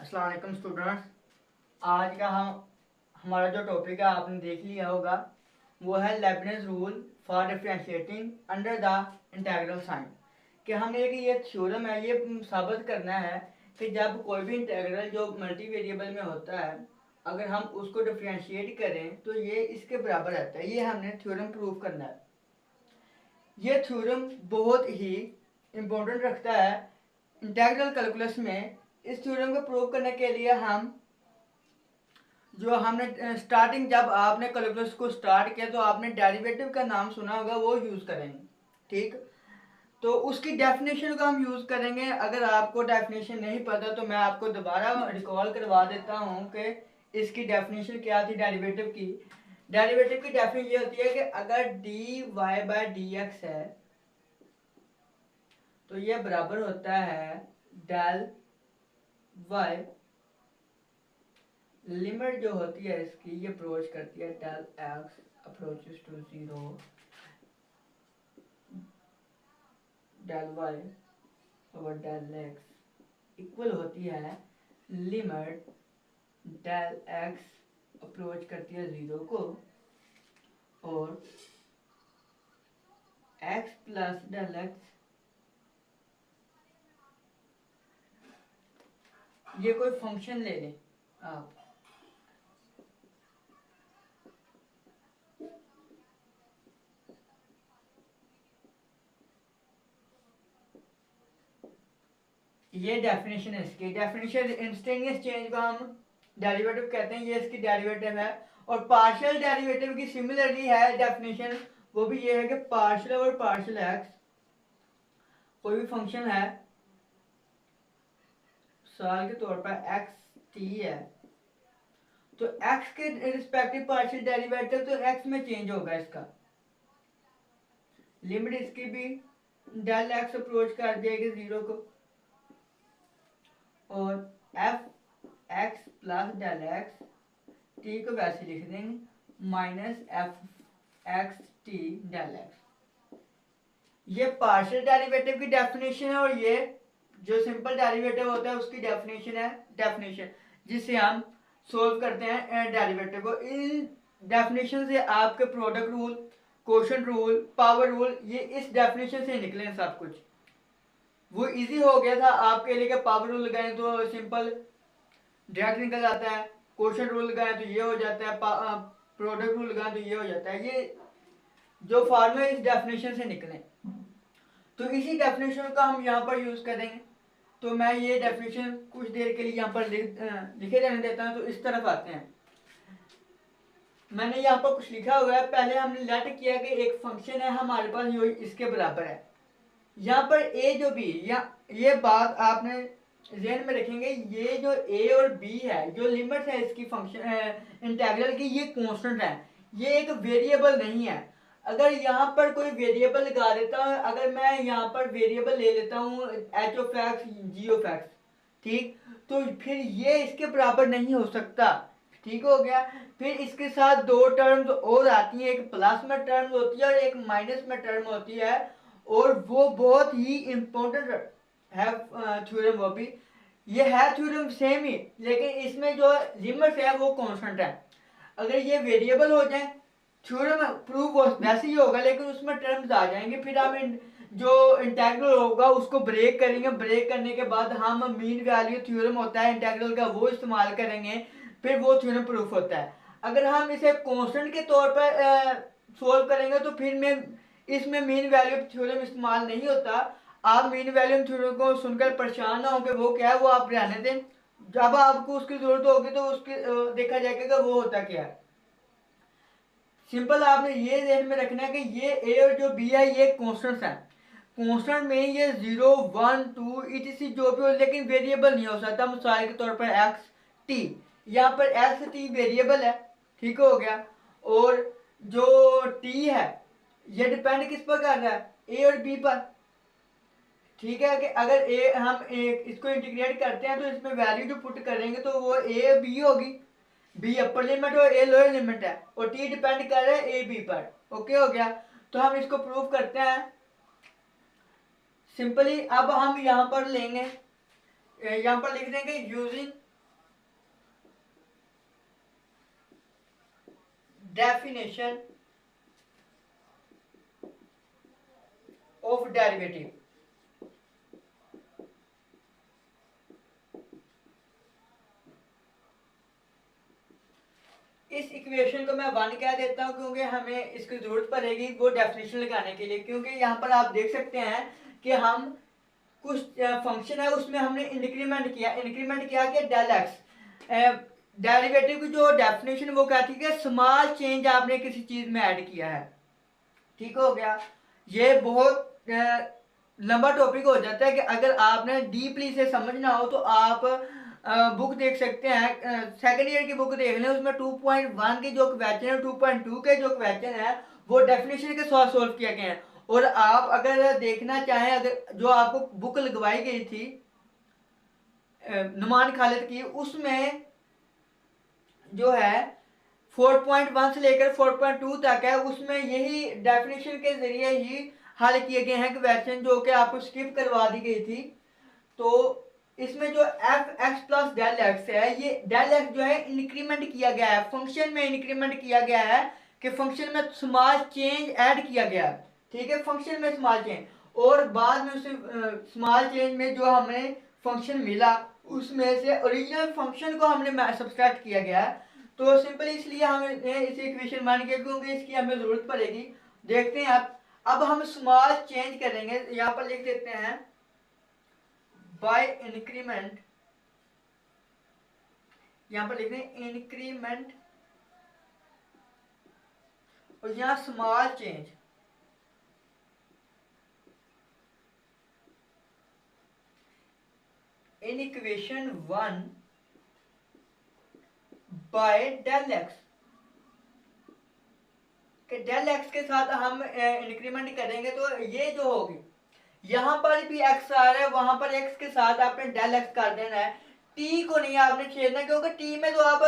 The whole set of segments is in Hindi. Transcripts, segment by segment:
अस्सलाम वालेकुम स्टूडेंट्स। आज का हमारा जो टॉपिक है आपने देख लिया होगा, वो है Leibniz rule for differentiating under the integral sign. कि हमें ये थ्योरम है, ये साबित करना है कि जब कोई भी इंटीग्रल जो मल्टी वेरिएबल में होता है, अगर हम उसको डिफरेंशिएट करें तो ये इसके बराबर रहता है। ये हमने थ्योरम प्रूव करना है। ये थ्योरम बहुत ही इम्पोर्टेंट रखता है इंटीग्रल कैलकुलस में। इस थ्योरम को प्रूव करने के लिए हम जो हमने स्टार्टिंग जब आपने कैलकुलस को स्टार्ट किया तो आपने डेरिवेटिव का नाम सुना होगा, वो यूज़ करेंगे। ठीक, तो उसकी डेफिनेशन को हम यूज़ करेंगे। अगर आपको डेफिनेशन नहीं पता तो मैं आपको दोबारा रिकॉल करवा देता हूँ कि इसकी डेफिनेशन क्या थी डेरिवेटिव की। डेरिवेटिव की डेफिनेशन ये होती है कि अगर D Y by D X है तो ये बराबर होता है डेल वाई, लिमिट जो होती है इसकी ये अप्रोच करती है del X approaches to zero, del Y over del X equal होती है लिमिट डेल एक्स अप्रोच करती है जीरो को और एक्स प्लस डेल एक्स, ये कोई फंक्शन ले लें आप, ये डेफिनेशन है इसकी। डेफिनेशन इंस्टेंटेनियस चेंज को हम डेरिवेटिव कहते हैं, ये इसकी डेरिवेटिव है। और पार्शियल डेरिवेटिव की सिमिलरली है डेफिनेशन, वो भी ये है कि पार्शियल और पार्शियल एक्स कोई भी फंक्शन है, सवाल के तौर पर एक्स टी है, तो एक्स के रिस्पेक्टिव पार्शियल डेरिवेटिव तो एक्स में चेंज होगा इसका। लिमिट इसकी भी डेल एक्स अप्रोच कर देगी जीरो को और F X plus del X T को वैसे लिख देंगे minus F X T del X. ये पार्शियल डेरिवेटिव की डेफिनेशन है और ये जो सिंपल डेरिवेटिव होता है उसकी डेफिनेशन है, डेफिनेशन जिससे हम सोल्व करते हैं डेरिवेटिव को। इन डेफिनेशन से आपके product rule, quotient rule, power rule, ये इस डेफिनेशन से निकले सब कुछ। वो इजी हो गया था आपके लिए कि पावर रूल लगाएं तो सिंपल डायरेक्ट निकल जाता है, क्वोशंट रूल लगाएं तो ये हो जाता है, प्रोडक्ट रूल लगाएं तो ये हो जाता है। ये जो फार्मूला इस डेफिनेशन से निकले, तो इसी डेफिनेशन का हम यहाँ पर यूज करेंगे। तो मैं ये डेफिनेशन कुछ देर के लिए यहाँ पर लिखे रहने देता हूँ। तो इस तरफ आते हैं, मैंने यहाँ पर कुछ लिखा हुआ है। पहले हमने लेट किया कि एक फंक्शन है हमारे पास जो इसके बराबर है। यहाँ पर ए जो बी, या ये बात आपने ध्यान में रखेंगे, ये जो ए और बी है, जो लिमिट है इसकी फंक्शन इंटीग्रल की, ये कांस्टेंट है, ये एक वेरिएबल नहीं है। अगर यहाँ पर कोई वेरिएबल लगा देता हूँ, अगर मैं यहाँ पर वेरिएबल ले लेता हूँ H of X G of X, ठीक, तो फिर ये इसके बराबर नहीं हो सकता। ठीक हो गया। फिर इसके साथ दो टर्म्स और आती हैं, एक प्लस में टर्म होती है और एक माइनस में टर्म होती है, और वो बहुत ही इंपॉर्टेंट है थ्योरम। वो भी ये है थ्योरम सेम ही, लेकिन इसमें जो लिमिट है वो कांस्टेंट है। अगर ये वेरिएबल हो जाए थ्योरम प्रूव वैसे ही होगा, लेकिन उसमें टर्म्स आ जाएंगे। फिर हम जो इंटीग्रल होगा उसको ब्रेक करेंगे, ब्रेक करने के बाद हम मीन वैल्यू थ्योरम होता है इंटीग्रल का, वो इस्तेमाल करेंगे, फिर वो थ्योरम प्रूफ होता है। अगर हम इसे कांस्टेंट के तौर पर सोल्व करेंगे तो फिर में इसमें मीन वैल्यू थ्योरम इस्तेमाल नहीं होता। आप मीन वैल्यू थ्योरम को सुनकर परेशान ना होंगे, वो क्या है वो आप रहने दें, जब आपको उसकी जरूरत होगी तो उसकी देखा जाएगा कि वो होता क्या है। सिंपल आपने ये ध्यान में रखना है कि ये ए और जो बी है ये कांस्टेंट्स हैं। कांस्टेंट में ये 0 1 2 etc जो भी हो, लेकिन वेरिएबल नहीं हो सकता। मिसाल के तौर पर एक्स टी, यहाँ पर एक्स टी वेरिएबल है, ठीक हो गया। और जो टी है ये डिपेंड किस पर कर रहा है, ए और बी पर। ठीक है कि अगर ए हम इसको इंटीग्रेट करते हैं तो इसमें वैल्यू जो पुट करेंगे तो वो ए बी होगी, बी अपर लिमिट और ए लोअर लिमिट है, और टी डिपेंड कर रहा है ए बी पर। ओके हो गया। तो हम इसको प्रूव करते हैं सिंपली। अब हम यहाँ पर लेंगे, यहाँ पर लिख देंगे यूजिंग डेफिनेशन ऑफ डेरिवेटिव। इस इक्वेशन को मैं 1 कह देता हूं क्योंकि हमें इसकी जरूरत पड़ेगी वो डेफिनेशन लगाने के लिए, क्योंकि यहाँ पर आप देख सकते हैं कि हम कुछ फंक्शन है उसमें हमने इंक्रीमेंट किया कि डेल एक्स, डेरिवेटिव की जो डेफिनेशन वो कहती है कि स्मॉल चेंज आपने किसी चीज में ऐड किया है। ठीक हो गया। ये बहुत लंबा टॉपिक हो जाता है कि अगर आपने डीपली से समझना हो तो आप बुक देख सकते हैं, सेकंड ईयर की बुक देख लें, उसमें 2.1 के जो क्वेश्चन है, 2.2 के जो क्वेश्चन है वो डेफिनेशन के साथ सॉल्व किया गया है। और आप अगर देखना चाहें, अगर जो आपको बुक लगवाई गई थी नुमान खालिद की, उसमें जो है 4.1 से लेकर 4.2 तक है, उसमें यही डेफिनेशन के जरिए ही हल किए गए हैं क्वेश्चन जो कि आपको स्किप करवा दी गई थी। तो इसमें जो F X plus del X है, ये डेल एक्स जो है इंक्रीमेंट किया गया है, फंक्शन में इंक्रीमेंट किया गया है कि फंक्शन में स्मॉल चेंज ऐड किया गया है। ठीक है, फंक्शन में स्मॉल चेंज, और बाद में उसे स्मॉल चेंज में जो हमें फंक्शन मिला उसमें से ओरिजिनल फंक्शन को हमने सब्सट्रैक्ट किया गया है। तो सिंपली इसलिए हमने इसे इक्वेशन मान के, क्योंकि इसकी हमें जरूरत पड़ेगी। देखते हैं अब हम स्मॉल चेंज करेंगे, यहाँ पर लिख देते हैं बाय इंक्रीमेंट, यहां पर लिख दें इंक्रीमेंट, और यहां स्मॉल चेंज। इन इक्वेशन 1 बाय डेल एक्स, कि डेल एक्स के साथ हम इंक्रीमेंट करेंगे तो ये जो होगी, यहां पर भी एक्स आ रहा है, वहां पर एक्स के साथ आपने डेल एक्स कर देना है, टी को नहीं आपने छेड़ना, क्योंकि टी में तो आप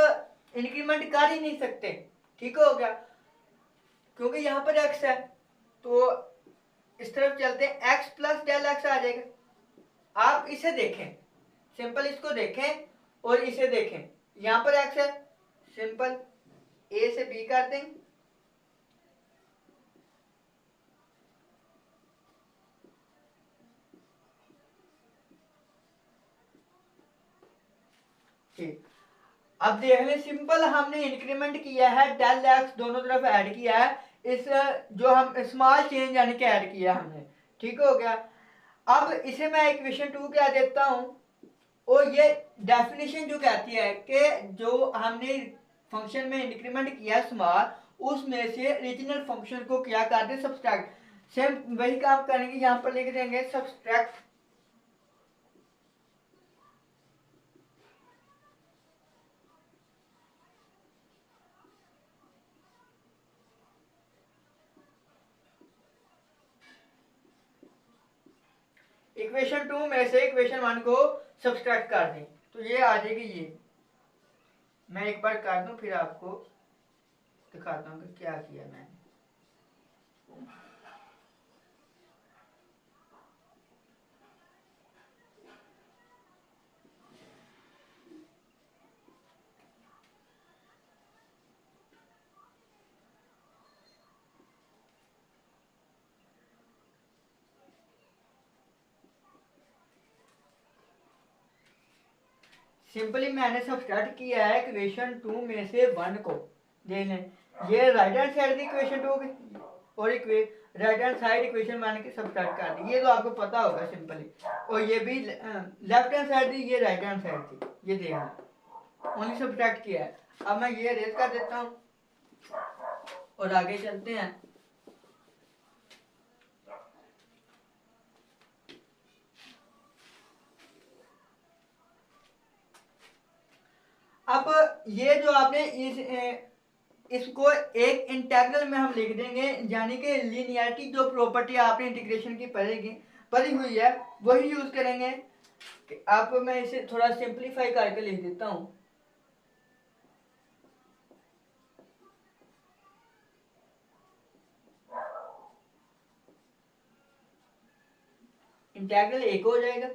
इंक्रीमेंट कर ही नहीं सकते। ठीक हो गया, क्योंकि यहां पर एक्स है, तो इस तरफ चलते हैं, एक्स प्लस डेल एक्स आ जाएगा। आप इसे देखें, सिंपल इसको देखें और इसे देखें, यहां पर एक्स है, सिंपल ए से बी कर दें, ठीक। अब देख ले, सिंपल हमने इंक्रीमेंट किया है, डेल एक्स दोनों तरफ ऐड किया है, इस जो हम स्मॉल चेंज यानी कि ऐड किया हमने। ठीक हो गया। अब इसे मैं इक्वेशन 2 कह देता हूं, और ये डेफिनेशन जो कहती है कि जो हमने फंक्शन में इंक्रीमेंट किया स्मॉल, उसमें से ओरिजिनल फंक्शन को क्या करते सब्सट्रैक्ट, सेम वही काम करेंगे, यहां पर लिख देंगे सब्सट्रैक्ट इक्वेशन 2 में से इक्वेशन 1 को सब्सट्रैक्ट कर दें, तो ये आ जाएगी। ये मैं एक बार कर दूं फिर आपको दिखाता हूं कि क्या किया मैंने। सिंपली मैंने सब्सट्रैक्ट किया है इक्वेशन 2 में से 1 को, देख लें, ये राइट हैंड साइड की इक्वेशन 2 की और राइट हैंड साइड इक्वेशन 1 की सब्सट्रैक्ट कर दी, ये तो आपको पता होगा सिंपली। और ये भी लेफ्ट हैंड साइड थी, ये राइट हैंड साइड थी, ये देखना ओनली सब्सट्रैक्ट किया है। अब मैं ये रेज कर देता हूँ और आगे चलते हैं। अब ये जो आपने इसको एक इंटेग्रल में हम लिख देंगे, यानी कि लीनियरिटी जो प्रॉपर्टी आपने इंटीग्रेशन की पढ़ी हुई है वही यूज करेंगे। अब मैं इसे थोड़ा सिंपलीफाई करके लिख देता हूं। इंटेग्रल एक हो जाएगा,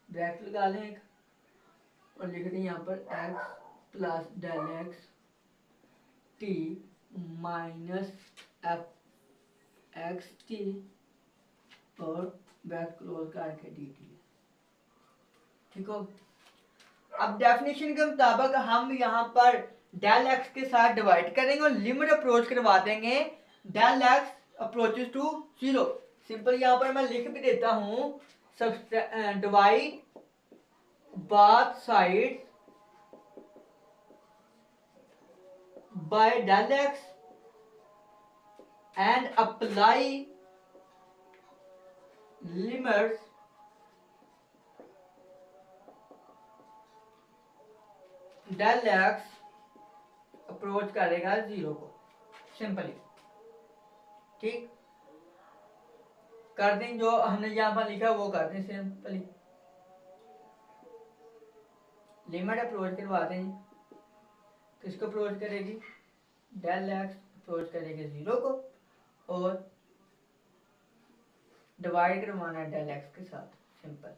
ब्रैकेट लगा लें एक, और लिख दें यहाँ पर x plus del X T minus F X T और ब्रैकेट क्लोज करके डी टी। ठीक हो। अब डेफिनेशन के मुताबिक हम यहाँ पर डेल एक्स के साथ डिवाइड करेंगे और लिमिट अप्रोच करवा देंगे del X approaches to 0। Simple यहाँ पर मैं लिख भी देता हूँ, divide both sides by del x and apply limits del x approach करेगा 0 को। सिंपली ठीक कर दें, जो हमने यहाँ पर लिखा वो कर दें सिंपली। लिमिट अप्रोच करवा दें, किसको अप्रोच करेगी, डेल एक्स अप्रोच करेगी 0 को और डिवाइड करवाना है डेल एक्स के साथ। सिंपल।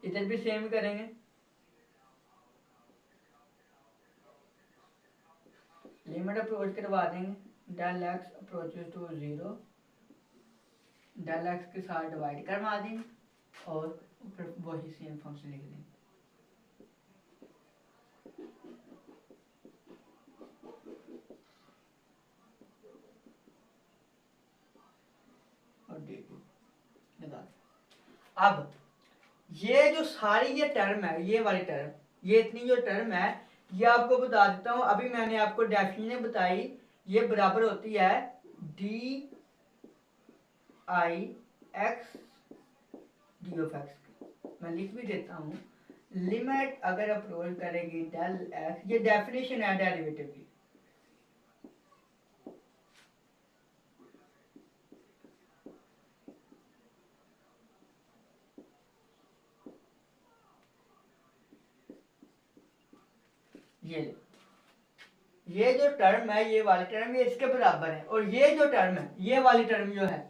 इधर भी सेम करेंगे, लिमिट अप्रोच करवा देंगे, del X approaches to 0, del X के साथ डिवाइड करवा देंगे और फिर वही सेम फंक्शन लिख देंगे। और अब ये जो सारी ये टर्म है, ये वाली टर्म, ये इतनी जो टर्म है, ये आपको बता देता हूं। अभी मैंने आपको डेफिनेशन बताई, ये बराबर होती है D I x D of x. मैं लिख भी देता हूं, लिमिट अगर अप्रोच करेगी डेल एक्स, ये डेफिनेशन है डेरिवेटिव की। ये जो टर्म है, ये वाली टर्म, ये इसके बराबर है। और ये जो टर्म है, ये वाली टर्म जो है,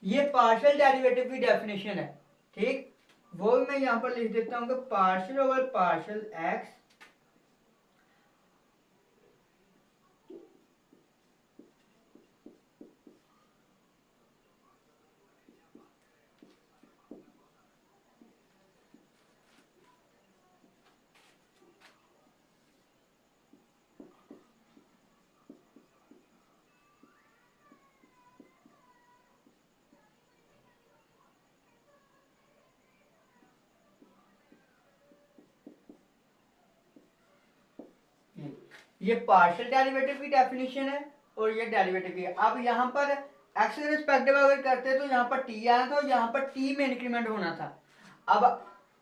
ये पार्शियल डेरिवेटिव की डेफिनेशन है। ठीक, वो मैं यहाँ पर लिख देता हूँ कि पार्शियल ओवर पार्शियल एक्स ये पार्शियल डेरिवेटिव की डेफिनेशन है और ये डेरिवेटिव की है। अब यहाँ पर एक्स के रिस्पेक्टिव अगर करते तो यहाँ पर टी आया था और यहाँ पर टी में इंक्रीमेंट होना था। अब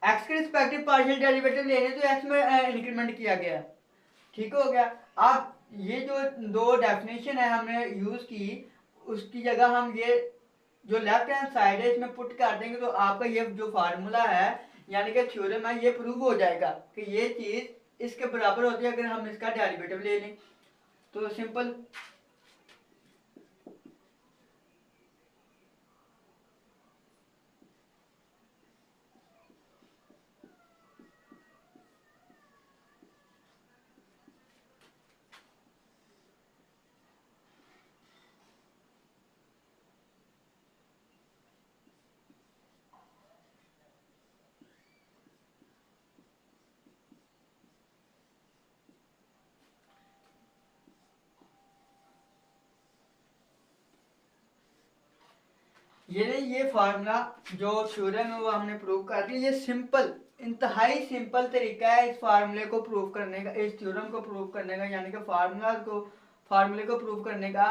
एक्स के रिस्पेक्टिव पार्शियल डेरिवेटिव ले रहे तो एक्स में इंक्रीमेंट किया गया। ठीक हो गया। अब ये जो दो डेफिनेशन है हमने यूज की, उसकी जगह हम ये जो लेफ्ट हैंड साइड है इसमें पुट कर देंगे तो आपका ये जो फार्मूला है यानी कि थ्योरम है, ये प्रूव हो जाएगा कि ये चीज इसके बराबर होती है अगर हम इसका डेरिवेटिव ले लें। तो सिंपल ये फार्मूला जो थ्योरम है वो हमने प्रूव कर दिया। ये सिंपल, इंतहाई सिंपल तरीका है इस फार्मूले को प्रूव करने का, इस थ्योरम को प्रूव करने का, यानी कि फार्मूले को प्रूव करने का।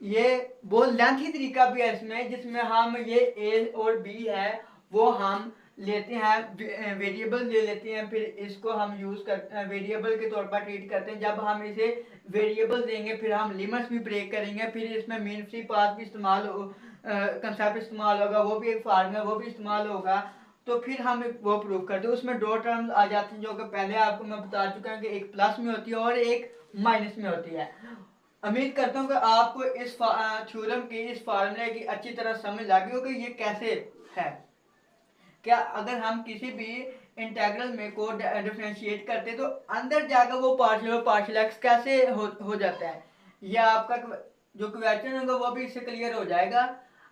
ये बहुत लेंथी तरीका भी है इसमें, जिसमें हम ये ए और बी है वो हम लेते हैं, वेरिएबल ले लेते हैं, फिर इसको हम यूज कर वेरिएबल के तौर पर ट्रीट करते हैं। जब हम इसे वेरिएबल देंगे फिर हम लिमिट्स भी ब्रेक करेंगे, फिर इसमें मीन फ्री पाथ भी इस्तेमाल कंसेप्ट इस्तेमाल होगा, वो भी एक फार्मूला वो भी इस्तेमाल होगा। तो फिर हम वो प्रूव करते हैं। उसमें दो टर्म्स आ जाती हैं जो कि पहले आपको मैं बता चुका हूँ कि एक प्लस में होती है और एक माइनस में होती है। उम्मीद करता हूँ कि आपको इस थ्योरम की इस फार्मूले की अच्छी तरह समझ लगी हो कि ये कैसे है। क्या अगर हम किसी भी इंटीग्रल में को डिफरेंशिएट करते तो अंदर जाकर वो पार्शियल और पार्शियल एक्स कैसे हो जाता है, यह आपका जो क्वेश्चन होगा वो भी इससे क्लियर हो जाएगा।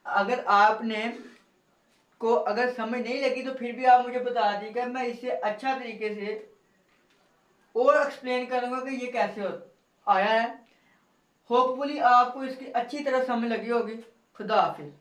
अगर आपने को अगर समझ नहीं लगी तो फिर भी आप मुझे बता दीजिएगा, मैं इससे अच्छा तरीके से और एक्सप्लेन करूंगा कि ये कैसे आया है। होपफुली आपको इसकी अच्छी तरह समझ लगी होगी। खुदा हाफिज।